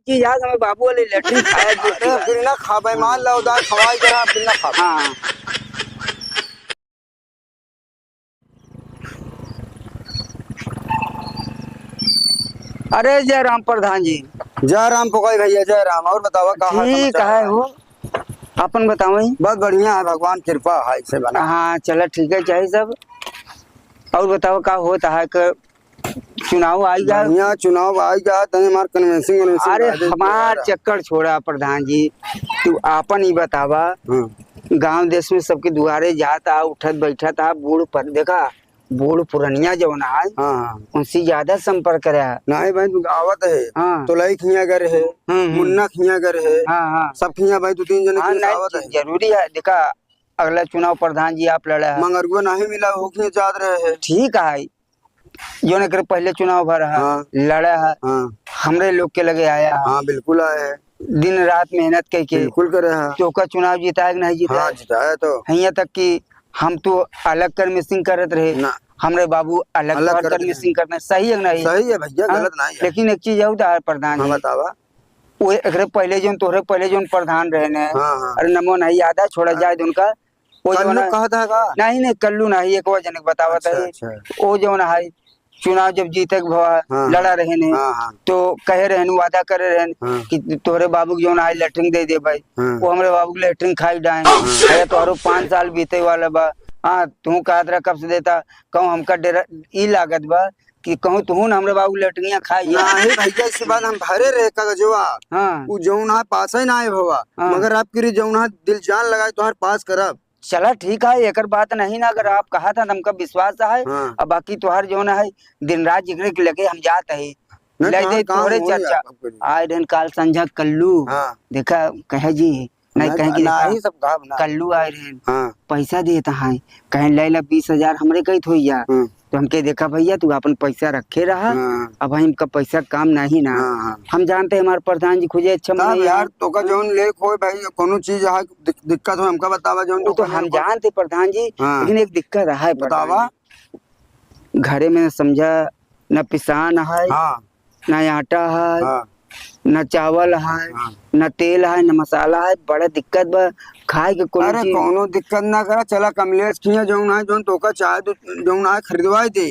चीज याद हमें बाबू वाले लैट्रिन खाया जी। अरे फिर ना खा भाई मान लो उदार खवाई जरा फिर ना खा। हाँ अरे जय राम प्रधान जी। जय राम पुकाई भैया जय राम। और बतावा का हाल ठीक समाचार है हो, अपन बताओ ही। बस बढ़िया है भगवान कृपा है से बना। हाँ चलो ठीक है चाहिए सब। और बताओ का होता है कि चुनाव आई जा। बढ़िया चुनाव आई जा तने मार कन्वेंसिंग अरे हमार चक्कर छोड़ा प्रधान जी, तू आपन ही बतावा। गांव देश में सबके दुआरे जाता उठत बैठत आ बूढ़ पर देखा बूढ़ पुरनिया जो ना है हाँ उनसे ज्यादा संपर्क करे। नहीं भाई तू आवत है हाँ तो लई खिया कर है मुन्ना खिया कर है हाँ हाँ सब खिया भाई तू तीन जने हाँ की आवत है। नहीं जरूरी है देखा, अगला चुनाव प्रधान जी आप लड़ा है। मंगरुआ नहीं मिला हो खिया जात रहे है। ठीक है जो न करे पहले चुनाव भरा है हाँ लड़ा है हाँ हमरे लोग के लगे आया है। हाँ बिल्कुल आए है दिन रात मेहनत करके बिल्कुल करे है। तो का चुनाव जीता है कि नहीं जीता हाँ है। जिताया तो यहाँ तक कि हम तो अलग कर मिसिंग करत रहे ना हमरे बाबू अलग अलग तौर कर करत मिसिंग करना सही है कि नहीं। सही है भैया हाँ? गलत नहीं है। लेकिन एक चीज और है प्रधान हाँ जी, बतावा। वो एकरे पहले जो तोहरे पहले जो प्रधान रहे ने हाँ हाँ अरे नमो नहीं याद है छोड़ा जाए उनका वो जो कल्लू ना कहा था का। नहीं नहीं कल्लू नहीं एक वजन बतावा था अच्छा अच्छा वो जो ना है चुनाव जब जीते के भवा हाँ लड़ा रहे ने हाँ हाँ तो कहे रहे वादा करे रहे हाँ कि तोहरे बाबू जो ना है लेटरिंग दे दे भाई। हाँ वो हमारे बाबू लेटरिंग खाई डाए अरे तोहरो 5 साल बीते वाला बा। हाँ तू कहत रहा कब से देता कहूँ हमका डेरा ई लागत बा कि कहूँ तू ना हमरे बाबू लेटरिंग खाई नहीं भैया इसी बात हम भरे रहे कागजवा हाँ वो जौन है पास ही ना आए भवा हाँ। मगर आपकी जौन है दिल जान लगाए तो हर पास करब। चला ठीक है एक बात नहीं ना अगर आप कहा था हमका विश्वास है। हाँ अब बाकी तुहार जो ना है दिन रात जिगरे के लगे हम जात है नहीं ले तो जाए काम तोहरे हो चर्चा आए दिन काल संझा कल्लू हाँ देखा कहे जी नहीं कहेंगे ना देखा ही सब काम ना कल्लू आए रहे हाँ पैसा देता है कहे ले ला 20,000 हमरे कही थोइया हाँ तो हमके देखा भैया तू अपन पैसा रखे रहा हाँ अब भाई हमका पैसा काम नहीं ना। हाँ हम जानते हैं हमारे प्रधान जी खुजे अच्छा तब नहीं यार तो का जौन ले कोई भाई कोनो चीज है दिक्कत हो हमका बतावा जौन वो तो हम जानते प्रधान जी हाँ लेकिन एक दिक्कत है बतावा। घरे में समझा न पिसान है हाँ न आटा है हाँ न चावल है हाँ न तेल है न मसाला है बड़ा दिक्कत बा खाए के कोनो अरे चीज। कोनो दिक्कत ना करा चला कमलेश खिया जौन है जौन तोका चाहे तो जौन है खरीदवाई दे।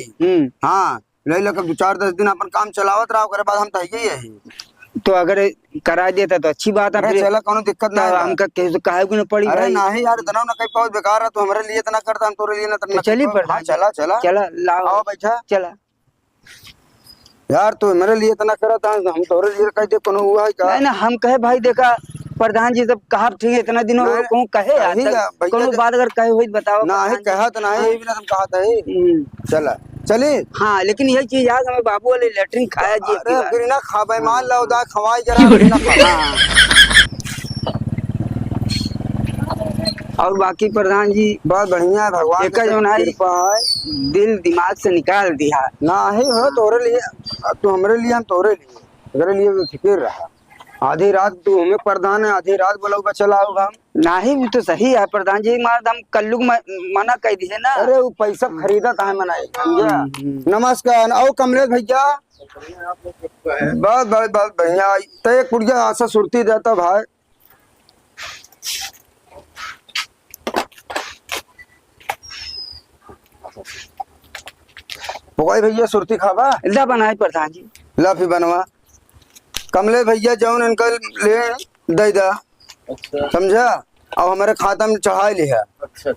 हाँ ले लग 2-4-10 दिन अपन काम चलावत रहा ओकरे बाद हम तही है तो अगर करा देता तो अच्छी बात है अरे फिर चला कोनो दिक्कत ना तो है। हमका काहे को न पड़ी अरे भाई। नहीं यार इतना ना कहीं बहुत बेकार है तो हमारे लिए इतना करता हम तोरे लिए ना तो चलिए हाँ प्रधान चला चला चला लाओ आओ बैठा चला यार तू मेरे लिए इतना करता हम तोरे लिए कह दे कोनो हुआ है का। नहीं ना हम कहे भाई देखा प्रधान जी सब कहा ठीक है इतना दिनों नहीं, को कहे आज सही है, तक भैया कोनो दे- बात अगर कहे हुई बताओ ना है प्रधान जी। कहा तो नहीं ये भी ना तुम कहा था चला चली। हाँ लेकिन यही चीज याद हमें बाबू वाले लेटरिन खाया जी अरे फिर ना खा भाई मान लो उदा खवाई जरा फिर ना खा। हाँ और बाकी प्रधान जी बहुत बढ़िया है भगवान एक जो है कृपा है। दिल दिमाग से निकाल दिया ना ही हो तोरे लिए तू हमारे लिए हम तोरे लिए तेरे लिए भी फिक्र रहा। आधी रात तू हमें प्रधान है आधी रात बोलोगा चला होगा हम ना ही वो तो सही है प्रधान जी मार हम कल्लू मना कर दिए ना। अरे वो पैसा खरीदा था मनाई समझा। नमस्कार आओ कमलेश भैया बहुत बहुत बहुत बढ़िया तो एक पुड़िया आशा सुरती देता भाई। पोई भैया सुरती खावा ला बनाए प्रधान जी ला फिर बनवा कमलेश भैया जौन इनका ले दे दा समझा अब हमारे खाता में चढ़ा लिया।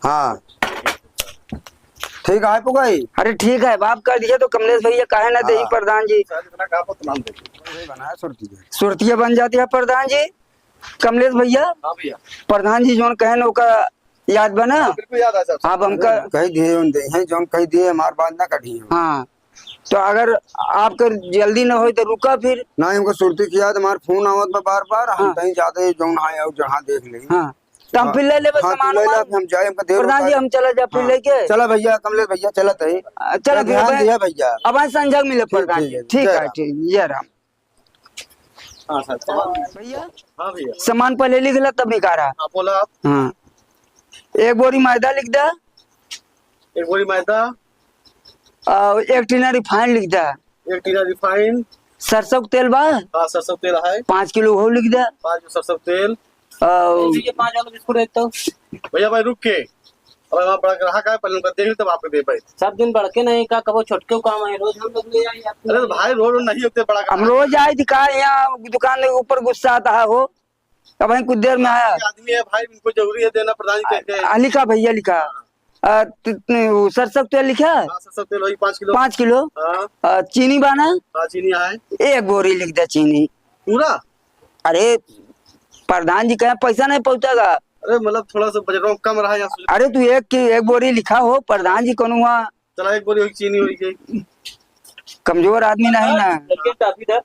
हाँ ठीक है पुगाई। अरे ठीक है बाप कर दिया तो कमलेश भैया काहे ना दे प्रधान जी बनाया सुरती सुरतिया बन जाती है प्रधान जी। कमलेश भैया प्रधान जी जोन कहे ना का याद बना बिल्कुल याद है आप हमका कही दिए हैं जौन कही दिए हमारे बात ना कटी। हाँ तो अगर आपका जल्दी न हो तो रुका फिर ना हमको सुरती किया तो हमारे फोन आवत बा बार बार हम हाँ। कहीं जाते जौन है और जहाँ देख ले। हाँ तो हम फिर ले ले हाँ, सामान तू ले ला, वामान। हम जाए हमका देर प्रधान जी हम चला जा फिर हाँ। लेके चला भैया कमलेश भैया चला तही चला ध्यान दिया भैया अब आज संजग मिले प्रधान जी ठीक, ठीक जय है राम। ठीक जय राम। हाँ सर भैया हाँ भैया सामान पहले लिख ला तब निकारा। हाँ बोला आप हाँ एक बोरी मैदा लिख दा एक बोरी मैदा और 1 टीना रिफाइंड लिख दा 1 टीना रिफाइन सरसों का तेल बा हाँ सरसों तेल है 5 किलो वो लिख दे 5 किलो सरसों तेल। और ये 5 वाला बिस्कुट है तो भैया भाई रुक के, अब वहाँ बड़ा ग्राहक है, पहले उनका देख ली तब आपको दे पाए। सब दिन बढ़के नहीं का कबो छोटके काम है, रोज हम लोग ले आई आपको। अरे तो भाई रोड नहीं होते बड़ा हम ग्राहक। रोज आए दिखा यहाँ दुकान के ऊपर गुस्सा आता है हो। अब वहीं कुछ देर में आया आदमी है भाई, उनको जरूरी है देना प्रधान जी कहते लिखा भैया लिखा वो सरसों का तेल लिखा हाँ सरसों तेल वही 5 किलो। 5 किलो हाँ चीनी बाना हाँ चीनी है 1 बोरी लिख दे चीनी। पूरा। अरे प्रधान जी कहे पैसा नहीं पहुंचेगा। अरे मतलब थोड़ा सा बजट में कम रहा यहाँ। अरे तू एक बोरी लिखा हो प्रधान जी को वहाँ चला 1 बोरी होगी चीनी होगी। कमजोर आदमी नहीं ना। लड़के काफी था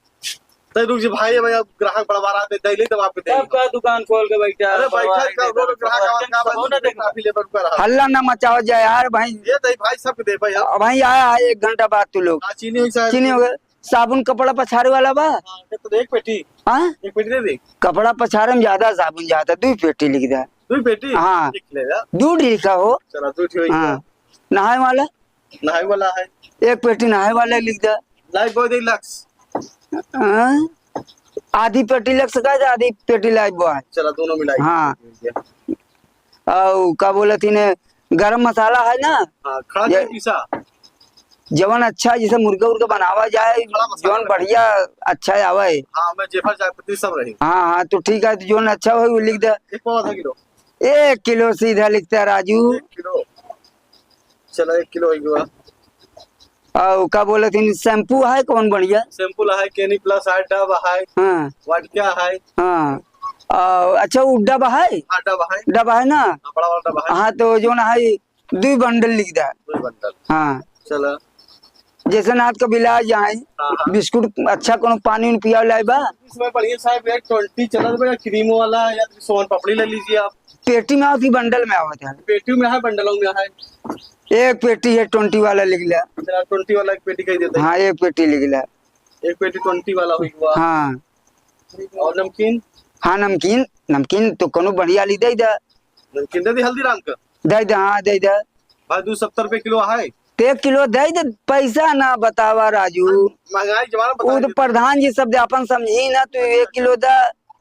तो रुक जी भाई, भाई अब ग्राहक बड़ा बार आते दे तब आपको दे। सबका दुकान खोल के बैठा अरे भाई रोड ग्राहक काफी लेबर का रहा। हल्ला ना मचाओ जाए यार भाई। ये दही भाई सबके दे भाई। हाँ भाई आया 1 घंटा बाद तू लोग चीनी होगी शायद। चीनी हो गए साबुन कपड़ा पछारे वाला बा तो 1 पेटी, हाँ 1 पेटी दे दे। कपड़ा पछारे में ज्यादा साबुन जाता 2 पेटी लिख दे 2 पेटी हाँ। ले जा। दूध लिखा हो चला 2 ठीक हाँ। नहाए वाला नहाई वाला है 1 पेटी नहाए वाला लिख दे लाइफ बॉय 2 लाख। हाँ? आधी पेटी लग सका है आधी पेटी लाइफ बॉय चला दोनों मिलाई। हाँ। और क्या बोला थी ने गरम मसाला है ना हाँ खड़ा ये- पीसा। जवन अच्छा जैसे मुर्गा उर्गा बनावा जाए जवन बढ़िया अच्छा आवे। हाँ मैं जेफर चाय पत्ती सब रही। हाँ हाँ तो ठीक है तो जवन अच्छा हो वो लिख दे 1 पाव आधा किलो। 1 किलो सीधा लिखता है राजू। 1 किलो चला 1 किलो होगा। और क्या बोले थे शैम्पू है कौन बढ़िया। शैम्पू है केनी प्लस है, डब है, हाँ वाटिका है। हाँ अच्छा वो डब्बा है हाँ डब है। डब्बा है ना। हाँ, बड़ा वाला डब है। हाँ तो जो ना है 2 बंडल लिख दे 2 बंडल। हाँ चला जैसे नाथ का बिलाज जाए हाँ। बिस्कुट अच्छा कोनो पानी उन पिया लाए बा इसमें बढ़िया साहब 20 चला तो क्रीम वाला या सोन पापड़ी ले लीजिए आप। पेटी में आती बंडल में आवत है। पेटी में है बंडलों में है। 1 पेटी है 20 वाला लिख ले। चला 20 वाला 1 पेटी कह देते हैं। हाँ 1 पेटी लिख ले 1 पेटी 20 वाला हुआ। हाँ और नमकीन हाँ नमकीन नमकीन तो कोनो बढ़िया ली दे दे नमकीन दे दी हल्दीराम का हाँ दे दे भाई 270 रुपए किलो है। 1 किलो दे दे पैसा ना बतावा राजू। महंगाई जमाना वो तो बता। प्रधान जी सब अपन समझी ना तू 1 किलो दे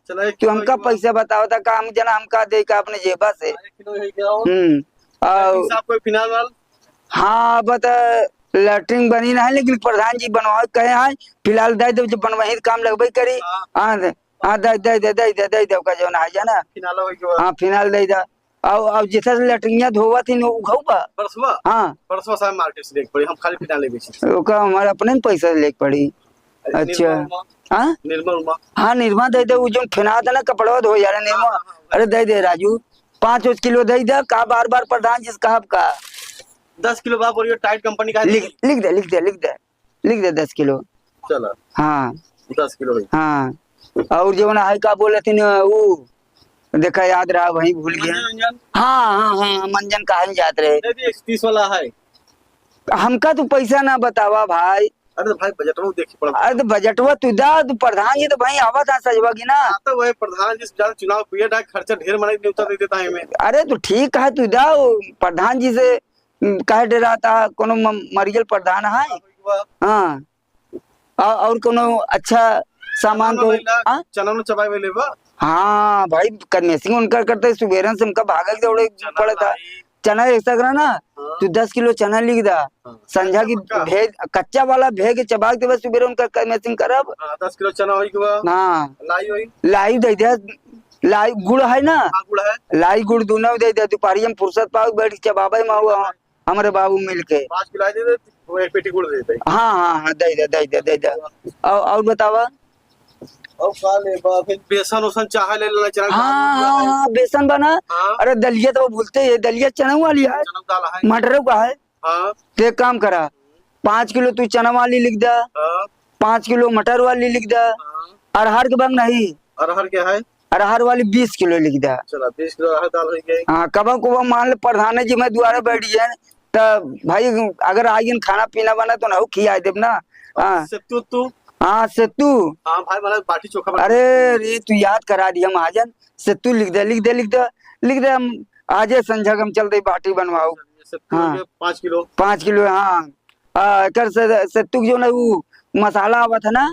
चला 1 तू किलो हमका पैसा बताओ था काम जना हमका दे का अपने जेबा से। 1 किलो है क्या और और साहब कोई फिनाल वाल। हाँ बता लैट्रिन बनी ना है लेकिन प्रधान जी बनवा कहे हैं फिलहाल दे दे जब बनवाही तो काम लगबे करी। हाँ हाँ दे का जो ना है जाना फिनाल होगा। हाँ फिनाल दे दे और अब जैसा लैट्रिनिया धोवा थी उघाऊ बा परसवा हाँ परसवा साहब मार्केट से देख पड़ी हम खाली फिनाल ले बेची। ओका हमारे अपने पैसा लेके पड़ी। अच्छा हाँ निर्मल उमा। हाँ निर्मा दे दे वो जो फिना था ना कपड़वा धो जा रहा निर्मा। अरे दे दे राजू 5 किलो दे दे का बार बार प्रधान जी कहा का 10 किलो बाप बोलिए टाइट कंपनी का लिख लिख दे 10 किलो। चला हाँ 10 किलो है। हाँ और जो ना है का बोले थे ना वो देखा याद रहा वही भूल गया। मंजन हाँ हाँ हाँ मंजन कहा जात रहे। दे दी 130 वाला है। हमका तो पैसा ना बतावा भाई। अरे भाई बजट में देखी पड़ा। अरे तो बजटवा तू दा तो प्रधान जी तो भाई आवा था सजवा की ना। आता वही प्रधान जी से ज्यादा चुनाव पीरियड है, खर्चा ढेर मना नहीं उतर देता है हमें। अरे तो ठीक है तू दा वो प्रधान जी से कहे डरा था कोनो मरियल प्रधान है। हाँ और कोनो अच्छा सामान तो हाँ? चना में चबाई वाले बा। हाँ भाई कन्वेसिंग उनका करते सुबेरन से उनका भागा के दौड़े पड़ा था। चना ऐसा करा ना तू 10 किलो चना लिख दा संझा की भेज कच्चा वाला भेज के चबा के बस सुबेरे उनका कन्वेसिंग करब। 10 किलो चना होई के हाँ लाई होई। लाई दे दे लाई गुड़ है ना हाँ गुड़ है। लाई गुड़ दोनों दे दे दोपहरी हम फुर्सत पाओ बैठ चबाबे में हुआ हमारे बाबू मिल के 5 किलो दे दे वो 1 पेटी गुड़ दे दे। हाँ हाँ हाँ दे दे और बतावा। और खा ले बा फिर बेसन उसन चाह ले लेना चना। हाँ हाँ बेसन बना। हाँ। अरे दलिया तो भूलते है दलिया चना वाली है चना दाल है। मटर का है। हाँ तो एक काम करा 5 किलो तू चना वाली लिख दे हाँ 5 किलो मटर वाली लिख दे। अरहर के बंग नहीं अरहर क्या है। अरहर वाली 20 किलो लिख दे। चला 20 किलो अरहर दाल हो गई। हाँ कब को मान ले प्रधान जी मैं द्वारा बैठ जाए तो भाई अगर आइए खाना पीना बना तो ना खिया देव ना। हाँ सत्तू तू। हाँ सत्तू। हाँ भाई वाला बाटी चोखा बना। अरे रे तू याद करा दिया महाजन सत्तू लिख दे हम आज संझा हम चल दे बाटी बनवाओ। सत्तू हाँ। हो गया 5 किलो। 5 किलो हाँ कर सत्तू जो ना वो मसाला आवा था ना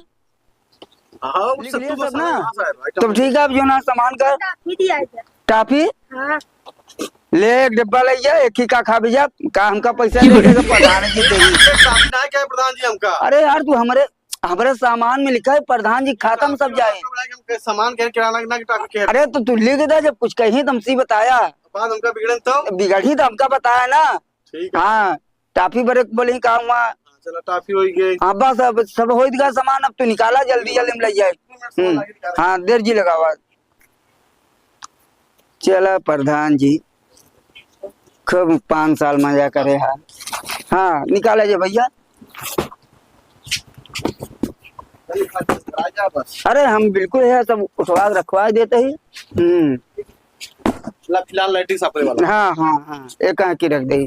हाँ लिख सत्तू लिया सब मसाला ना? कहाँ से आएगा? आइटम तब ठीक है, अब जो ना सामान कर टाफी दिया है। टाफी हाँ ले, एक डिब्बा ले जा, एक ही का खा भी जा, का हमका पैसा लेके प्रधान जी तेरी। काफी ना है क्या है प्रधान जी हमका? अरे यार तू हमारे हमारे सामान में लिखा है प्रधान जी खाता में सब जाए। सामान कह किराना ना की टाफी कह अरे तो तू लिख दे, जब कुछ कहीं तुमसे बताया बाद हमका बिगड़न तो बिगड़ी तो हमका बताया ना। ठीक है। हाँ टाफी बड़े बोले काम हुआ। चलो टाफी हो गई। हाँ बस अब सब हो गया सामान, अब तू निकाला जल्दी जल्दी में ले जाए। हाँ देर जी लगावा। चला प्रधान जी खूब 5 साल मजा करे। हाँ निकाला जे भैया। राजा बस अरे हम बिल्कुल है सब उठवा रखवा देते ही। फिलहाल लाइटिंग सापरे वाला। हाँ हाँ हाँ एक की रख दे।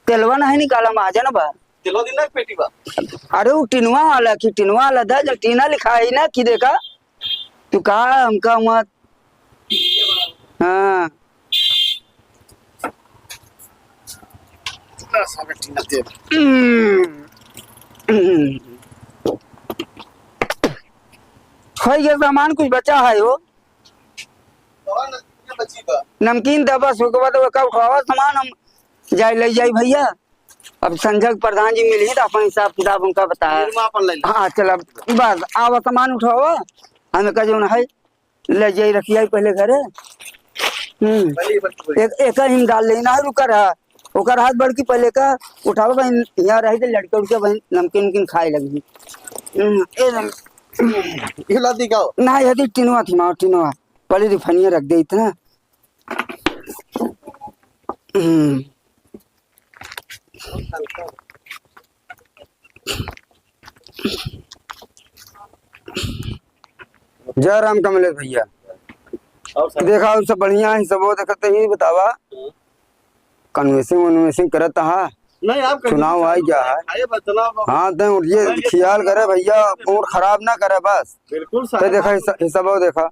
तेलवा नहीं निकाला में आ जाना बा। चलो दिन ना पेटी बा। अरे वो टिनवा वाला की टिनवा वाला था, जब टीना लिखा है ना कि देखा तू कहा हमका मत। हाँ हो गया सामान, कुछ बचा है वो बची बा। नमकीन था बस। उसके बाद उठावा सामान हम जाए ले जाए भैया। अब संजय प्रधान जी मिली तो अपन हिसाब किताब उनका बताया। निर्मा अपन ले ले। हाँ चल बस आवा सामान उठावा, हमें का जो है ले जाए रखिए पहले घरे। भली भली एक ही डाल लेना है रुकर है ओकर हाथ बढ़ की पहले का उठावा बहन यहाँ रही तो लड़के उड़के बहन नमकीन नमकीन खाए लगी। हिला दिखाओ। ना यदि टिनवा थी माँ टिनवा पहले रिफनिया रख दे इतना। जय राम कमलेश भैया। और सब देखा और सब बढ़िया है, सब वो देखते ही बतावा कन्वेसिंग करत हा। नहीं आप चुनाव आई क्या है? आए बचना हाँ तो ये ख्याल करे भैया और खराब ना करे बस। बिल्कुल तो साहब। देखा हिसाब देखा।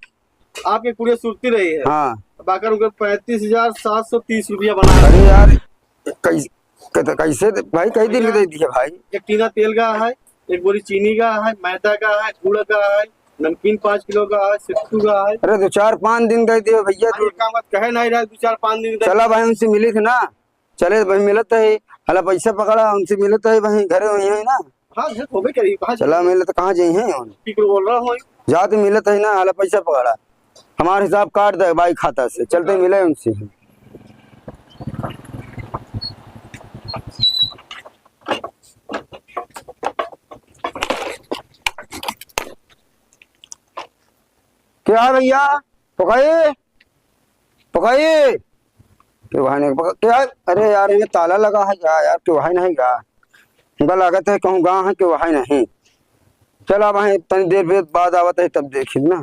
आपकी पूरी सुरती रही है। हाँ बाकर उनके 35,730 रुपया बना है। अरे यार कैसे भाई कई दिन के दे दिए भाई। एक टीना तेल का है, एक बोरी चीनी का है, मैदा का है, गुड़ का है, नमकीन 5 किलो का है, सिट्टू का है। अरे 2-4-5 दिन दे दिए भैया। ये काम बात कहे नहीं रहा 2-4-5 दिन चला भाई उनसे मिली थी ना, चले भाई मिलत है हला पैसा पकड़ा उनसे मिलत है भाई घरे वही है ना। हाँ ये तो भी करी कहाँ चला मिलत कहाँ जाई है बोल रहा हूँ। जाते मिलत है ना, हला पैसा पकड़ा हमारे हिसाब काट दे भाई खाता से, चलते मिले उनसे। क्या है भैया पकाइए पकाइए क्यों भाई ने क्या? अरे यार ये ताला लगा है क्या यार? क्यों भाई नहीं गा उनका लागत है कहूँ गाँव है क्यों भाई नहीं। चला भाई तनी देर बाद आवत है तब देखी ना,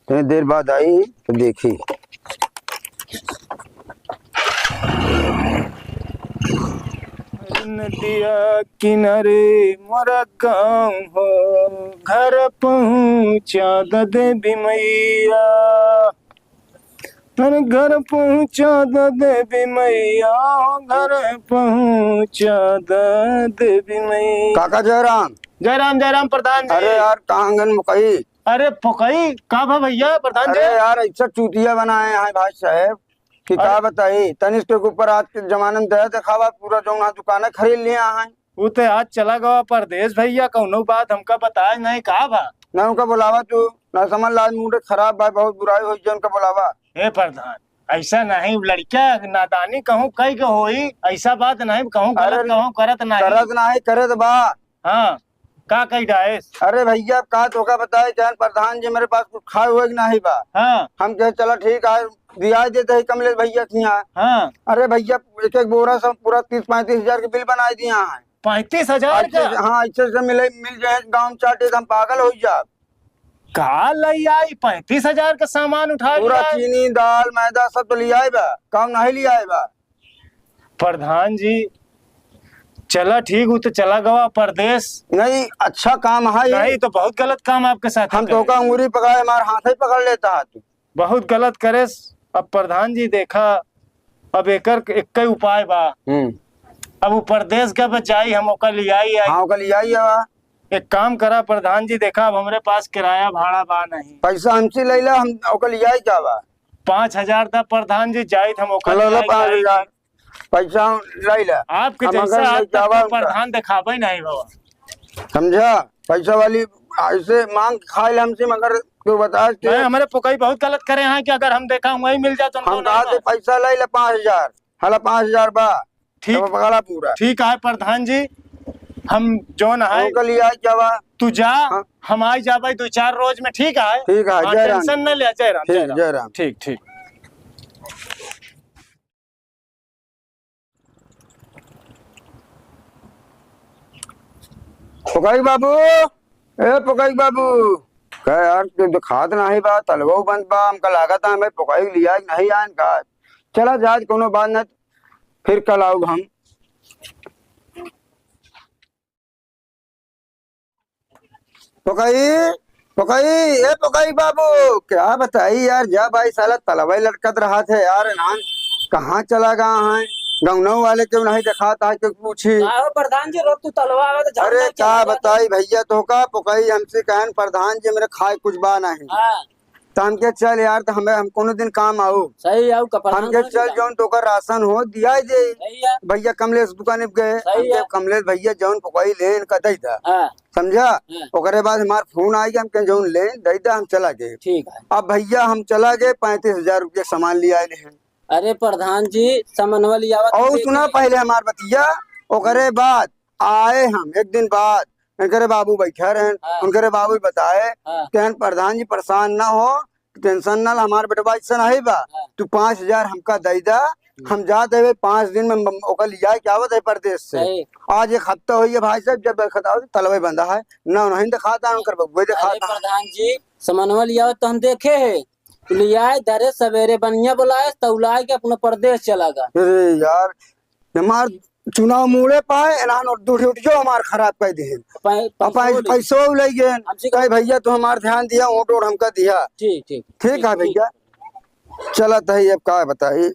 तनी देर बाद आई तो देखी। नदिया किनारे मोरा गाँव हो, घर पहुँचा द देवी मैया, घर पहुँचा द देवी मैया, घर पहुँचा द देवी मैया। काका जयराम। जय राम प्रधान जी। अरे यार कहाँ आंगन मुकई? अरे पकई का भा भैया प्रधान जी। अरे यार ऐसा चूतिया बनाए हैं भाई साहब कि क्या बताई। तनिष के ऊपर आज के जमाने में दया दिखावा पूरा जो दुकान खरीद लिया है। वो तो आज चला गवा परदेश भैया, कौनो बात हमका बताए नहीं का भा। ना उनका बुलावा तू ना समझ लाज मूड खराब भाई बहुत बुराई हुई जो उनका बुलावा। हे प्रधान ऐसा नहीं, लड़का नादानी कहूँ कई के होई, ऐसा बात नहीं कहूँ गलत अरे कहूँ करत नहीं। करत ना है करत बा। हाँ का कही डायस। अरे भैया का धोखा बताए जान प्रधान जी मेरे पास कुछ खाए हुए नहीं बा। हाँ हम कहे चलो ठीक है दिया देते है कमलेश भैया के यहाँ। हाँ अरे भैया एक बोरा सब पूरा 30-35 हजार के बिल बनाए दिया है। 35,000 का हाँ अच्छे से मिल जाए गाँव चाटे तो हम पागल हो जा। का लई आई 35,000 का सामान उठा पूरा लिया। चीनी दाल मैदा सब तो लिया बा, काम नहीं लिया बा। प्रधान जी चला ठीक हूँ तो चला गवा परदेश। नहीं अच्छा काम है ये। नहीं तो बहुत गलत काम आपके साथ हम करे। तो का अंगूरी पकड़े हमारे हाथ ही पकड़ लेता है तू। बहुत गलत करे। अब प्रधान जी देखा अब एक ही उपाय बा। अब वो परदेश के बचाई हम ओकर लियाई आई। हाँ कल लिया एक काम करा प्रधान जी, देखा अब हमारे पास किराया भाड़ा बा नहीं। पैसा हमसे ले ला, हम ओकर लिया क्या बा? 5,000 था प्रधान जी, जाइत हम ओकर लो लो लियाई 5,000 पैसा ले ला। आपके हम जैसा अगर आज नहीं तक जावा तो उनका। प्रधान दिखावे नहीं बाबा। समझा? पैसा वाली ऐसे मांग खाए हमसे, मगर तू बता के नहीं, हमारे पुकई बहुत गलत करे हैं कि अगर हम देखा वही मिल जाए तो उनको हम कहा नहीं बा। पैसा ले ले 5,000, हाला 5,000 बा ठीक। तो पकड़ा पूरा। ठीक है प्रधान जी, हम जो न है ओकर लिया क्या बा? तू जा, हाँ। हम आई जा भाई 2-4 रोज में। ठीक है, ठीक है, हाँ, जय राम। टेंशन न ले। जय राम, ठीक, जय राम। ठीक ठीक। पुकाई बाबू, ए पुकाई बाबू, कह यार तू खाद नहीं बा, तलवो बंद बा, हमका लागत है मैं पुकाई लिया नहीं आन का। चला जाज कोनो बात न, फिर कल आओ हम। पुकाई पुकाई, ए पुकाई बाबू, क्या बताई यार, जा भाई साला तलवाई लटकत रहा थे यार नान, कहाँ चला गया है? गाँव वाले क्यों नहीं दिखाता है, क्यों पूछी? आओ प्रधान जी, रोक तू तलवा आवे तो झाड़ अरे मार के क्या आ जा। बताई भैया, तो का पुकाई हमसे कहन प्रधान जी मेरे खाए कुछ बा नहीं, हाँ तो हम के चल यार, तो हमें हम कोनो दिन काम आओ, सही आओ हम के चल जौन तो राशन हो दिया दे। सही है। भैया कमलेश दुकान पे गए, सही है। हमके कमलेश भैया जौन पुकाई ले इनका दई दा, हाँ समझा? हाँ। ओकरे बाद हमार फोन आई हम के जौन ले दई दा, हम चला गए। ठीक है। अब भैया हम चला गए, 35,000 रुपये सामान ले आए हैं। अरे प्रधान जी, समनवा लियावा तो और देखिए। सुना पहले हमार बतिया, ओकरे बाद आए हम एक दिन बाद, उनके बाबू बैठे रहे, हाँ। उनके बाबू बताए हाँ। कहन प्रधान जी परेशान ना हो, टेंशन ना, हमारे बेटवा ऐसा नहीं बा, हाँ। तू 5,000 हमका दे दा, हम जाते हुए 5 दिन में ओकर लिया क्या आवत है प्रदेश से। सही। आज एक हफ्ता हुई है भाई साहब, जब खताओ तलवे बंधा है ना, नहीं दिखाता उनकर बबुए अरे दिखाता है। प्रधान जी, समनवा लियावा तो हम देखे है, लियाए दरे सवेरे बनिया बुलाए तौलाए के अपना प्रदेश चला गया। अरे यार, हमार चुनाव मुड़े पाए एनान और ड्यूटियो हमार खराब कर दे, पैसो ले गए। हमसे कहे भैया तू हमार ध्यान दिया, वोट हमका दिया। ठीक ठीक ठीक है भैया, चलत है अब का बताई।